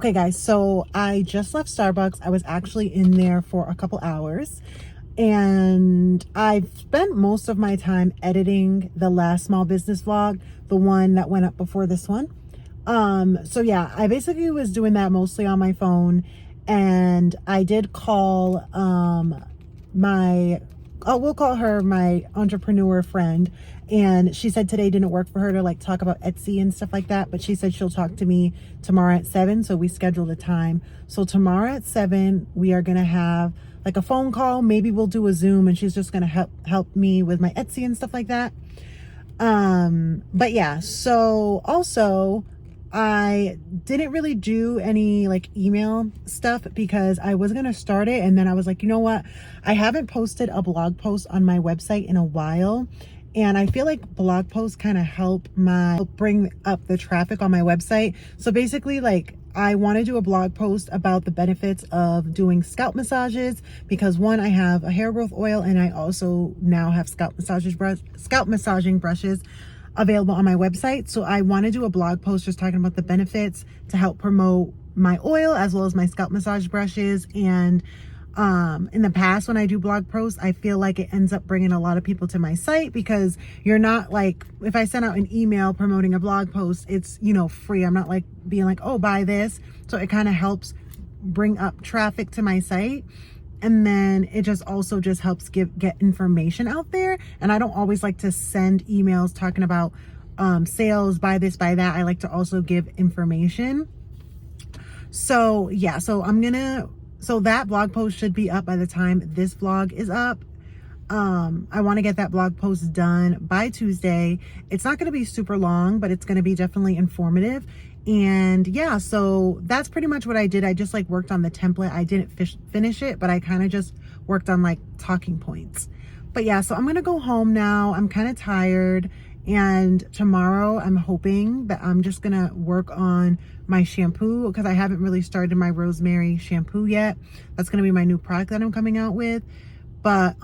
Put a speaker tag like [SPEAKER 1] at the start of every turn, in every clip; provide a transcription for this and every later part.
[SPEAKER 1] Okay guys, so I just left Starbucks. I was actually in there for a couple hours and I've spent most of my time editing the last small business vlog, the one that went up before this one. So yeah, I basically was doing that mostly on my phone, and I did call we'll call her my entrepreneur friend, and she said today didn't work for her to like talk about Etsy and stuff like that, but she said she'll talk to me tomorrow at 7, so we scheduled a time. So tomorrow at 7 we are gonna have like a phone call. Maybe we'll do a Zoom and she's just gonna help me with my Etsy and stuff like that. But yeah, so also I didn't really do any like email stuff because I was going to start it, and then I was like, you know what? I haven't posted a blog post on my website in a while, and I feel like blog posts kind of help bring up the traffic on my website. So basically, like, I want to do a blog post about the benefits of doing scalp massages because one, I have a hair growth oil, and I also now have scalp massaging brushes available on my website. So I want to do a blog post just talking about the benefits to help promote my oil as well as my scalp massage brushes. And in the past, when I do blog posts, I feel like it ends up bringing a lot of people to my site because you're not like, if I send out an email promoting a blog post, it's, you know, free. I'm not like being like, oh, buy this. So it kind of helps bring up traffic to my site. And then it just also just helps get information out there. And I don't always like to send emails talking about sales, buy this, buy that. I like to also give information. So yeah, so that blog post should be up by the time this vlog is up. I want to get that blog post done by Tuesday. It's not going to be super long, but it's going to be definitely informative. And yeah, so that's pretty much what I did. I just like worked on the template. I didn't finish it, but I kind of just worked on like talking points. But yeah, so I'm going to go home now. I'm kind of tired. And tomorrow I'm hoping that I'm just going to work on my shampoo because I haven't really started my rosemary shampoo yet. That's going to be my new product that I'm coming out with. But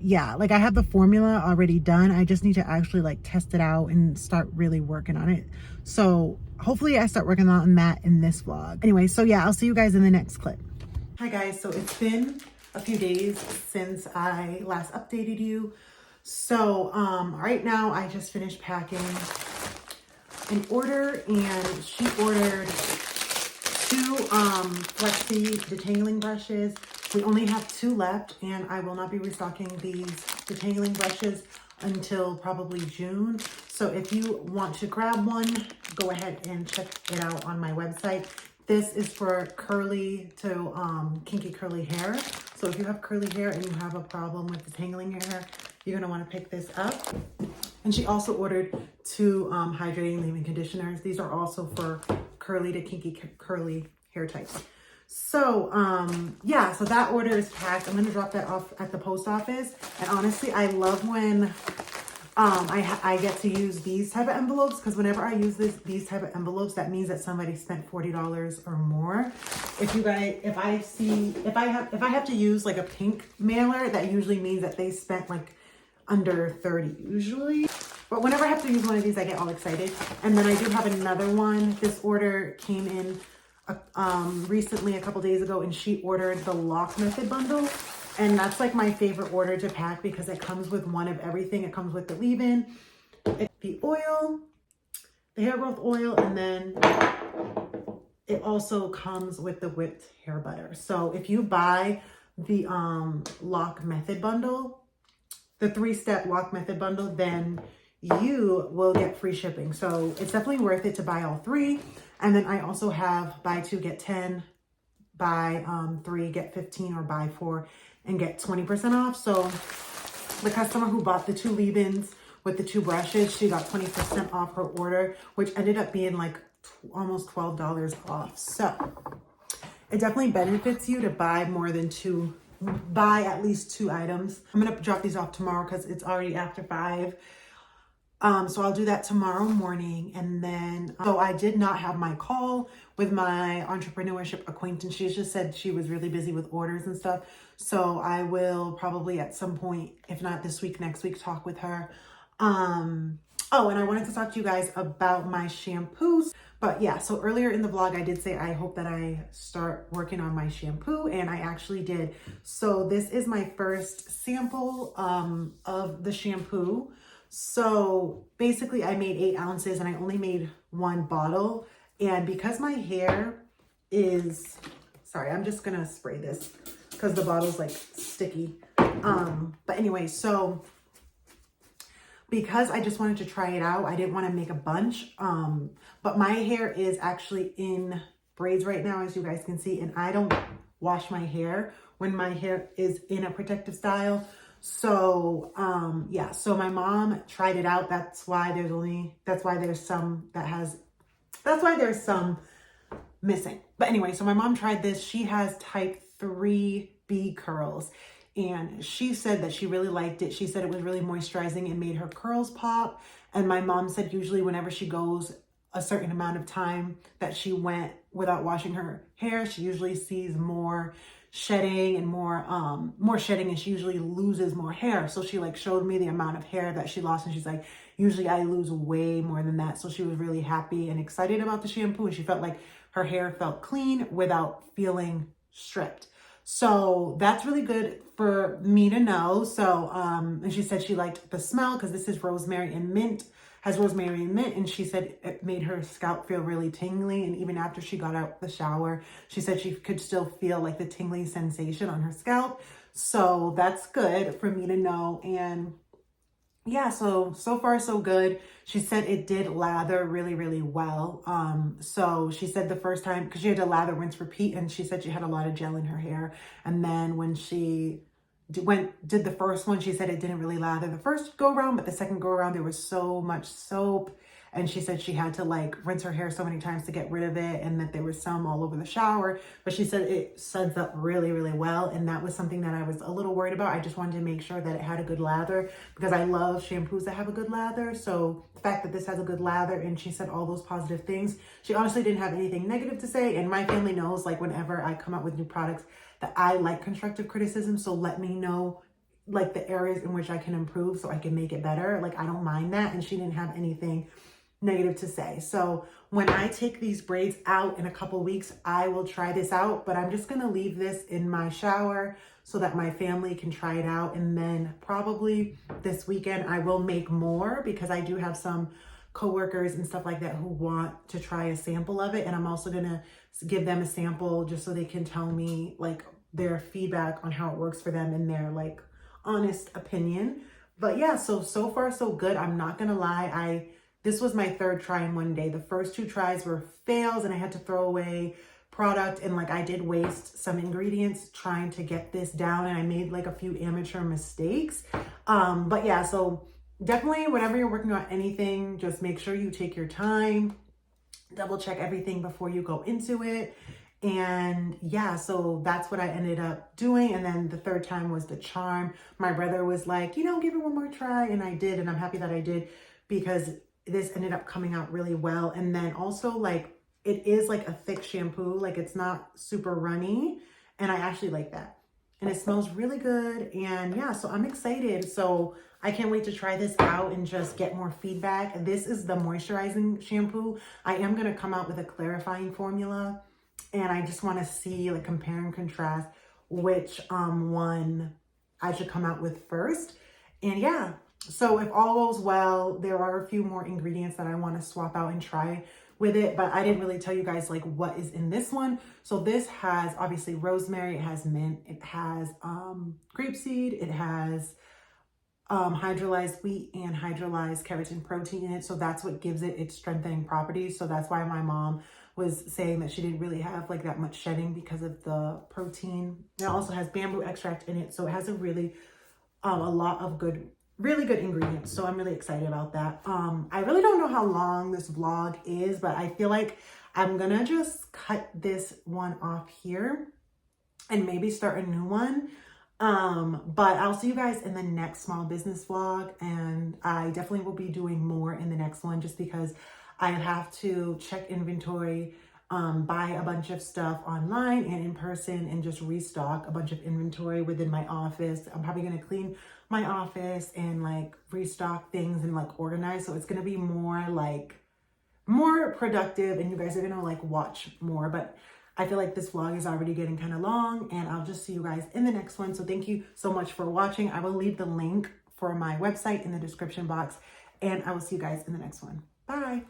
[SPEAKER 1] yeah, like I have the formula already done. I just need to actually like test it out and start really working on it. So hopefully I start working on that in this vlog. Anyway, so yeah, I'll see you guys in the next clip. Hi guys, so it's been a few days since I last updated you. So right now I just finished packing an order, and she ordered 2 flexi detangling brushes. We only have 2 left, and I will not be restocking these detangling brushes until probably June. So if you want to grab one, go ahead and check it out on my website. This is for curly to kinky curly hair. So if you have curly hair and you have a problem with detangling your hair, you're gonna wanna pick this up. And she also ordered 2 hydrating leave-in conditioners. These are also for curly to kinky curly hair types. So yeah, so that order is packed. I'm gonna drop that off at the post office. And honestly, I love when I get to use these type of envelopes, because whenever I use these type of envelopes, that means that somebody spent $40 or more. If I have to use like a pink mailer, that usually means that they spent like under 30 usually. But whenever I have to use one of these, I get all excited. And then I do have another one. This order came in recently, a couple days ago, and she ordered the lock method bundle. And that's like my favorite order to pack because it comes with one of everything. It comes with the leave-in, the oil, the hair growth oil, and then it also comes with the whipped hair butter. So if you buy the lock method bundle, the 3-step lock method bundle, then you will get free shipping. So it's definitely worth it to buy all 3. And then I also have buy 2, get 10, buy 3, get 15, or buy 4 and get 20% off. So the customer who bought the 2 leave-ins with the 2 brushes, she got 20% off her order, which ended up being like almost $12 off. So it definitely benefits you to buy at least 2 items. I'm gonna drop these off tomorrow because it's already after 5. So I'll do that tomorrow morning. And then, so I did not have my call with my entrepreneurship acquaintance. She just said she was really busy with orders and stuff. So I will probably at some point, if not this week, next week, talk with her. Oh, and I wanted to talk to you guys about my shampoos. But yeah, so earlier in the vlog, I did say I hope that I start working on my shampoo, and I actually did. So this is my first sample of the shampoo. So basically I made 8 ounces and I only made 1 bottle. And because my hair is, sorry, I'm just gonna spray this because the bottle's like sticky. But anyway, so because I just wanted to try it out, I didn't want to make a bunch. But my hair is actually in braids right now, as you guys can see, and I don't wash my hair when my hair is in a protective style. So yeah, so my mom tried it out. That's why there's some missing. But anyway, so my mom tried this. She has type 3B curls. And she said that she really liked it. She said it was really moisturizing and made her curls pop. And my mom said usually whenever she goes a certain amount of time that she went without washing her hair, she usually sees more shedding and more shedding, and she usually loses more hair. So she like showed me the amount of hair that she lost, and she's like, usually I lose way more than that. So she was really happy and excited about the shampoo, and she felt like her hair felt clean without feeling stripped. So that's really good for me to know. So, and she said she liked the smell because this is rosemary and mint, has rosemary and mint. And she said it made her scalp feel really tingly. And even after she got out the shower, she said she could still feel like the tingly sensation on her scalp. So that's good for me to know. And yeah, so far so good. She said it did lather really, really well. So she said the first time, because she had to lather, rinse, repeat, and she said she had a lot of gel in her hair. And then when she did the first one, she said it didn't really lather the first go around, but the second go around there was so much soap. And she said she had to like rinse her hair so many times to get rid of it, and that there was some all over the shower. But she said it suds up really, really well. And that was something that I was a little worried about. I just wanted to make sure that it had a good lather because I love shampoos that have a good lather. So the fact that this has a good lather, and she said all those positive things, she honestly didn't have anything negative to say. And my family knows, like, whenever I come out with new products, that I like constructive criticism. So let me know like the areas in which I can improve so I can make it better. Like, I don't mind that. And she didn't have anything negative to say. So when I take these braids out in a couple weeks, I will try this out, but I'm just going to leave this in my shower so that my family can try it out. And then probably this weekend I will make more because I do have some coworkers and stuff like that who want to try a sample of it. And I'm also going to give them a sample just so they can tell me like their feedback on how it works for them and their like honest opinion. But yeah, so far so good. I'm not going to lie. This was my 3rd try in one day. The first 2 tries were fails and I had to throw away product, and like I did waste some ingredients trying to get this down, and I made like a few amateur mistakes. But yeah, so definitely whenever you're working on anything, just make sure you take your time, double check everything before you go into it. And yeah, so that's what I ended up doing. And then the 3rd time was the charm. My brother was like, you know, give it one more try. And I did. And I'm happy that I did because this ended up coming out really well. And then also like, it is like a thick shampoo. Like it's not super runny. And I actually like that. And it smells really good. And yeah, so I'm excited. So I can't wait to try this out and just get more feedback. This is the moisturizing shampoo. I am going to come out with a clarifying formula. And I just want to see, like, compare and contrast which one I should come out with first. And yeah, so if all goes well, there are a few more ingredients that I want to swap out and try with it, but I didn't really tell you guys like what is in this one. So this has obviously rosemary, it has mint, it has grapeseed, it has hydrolyzed wheat and hydrolyzed keratin protein in it. So that's what gives it its strengthening properties. So that's why my mom was saying that she didn't really have like that much shedding because of the protein. It also has bamboo extract in it. So it has a really, a lot of really good ingredients. So I'm really excited about that. I really don't know how long this vlog is, but I feel like I'm gonna just cut this one off here and maybe start a new one. But I'll see you guys in the next small business vlog, and I definitely will be doing more in the next one just because I have to check inventory, buy a bunch of stuff online and in person, and just restock a bunch of inventory within my office. I'm probably going to clean my office and like restock things and like organize. So it's going to be more more productive, and you guys are gonna like watch more. But I feel like this vlog is already getting kind of long, and I'll just see you guys in the next one. So thank you so much for watching. I will leave the link for my website in the description box, and I will see you guys in the next one. Bye.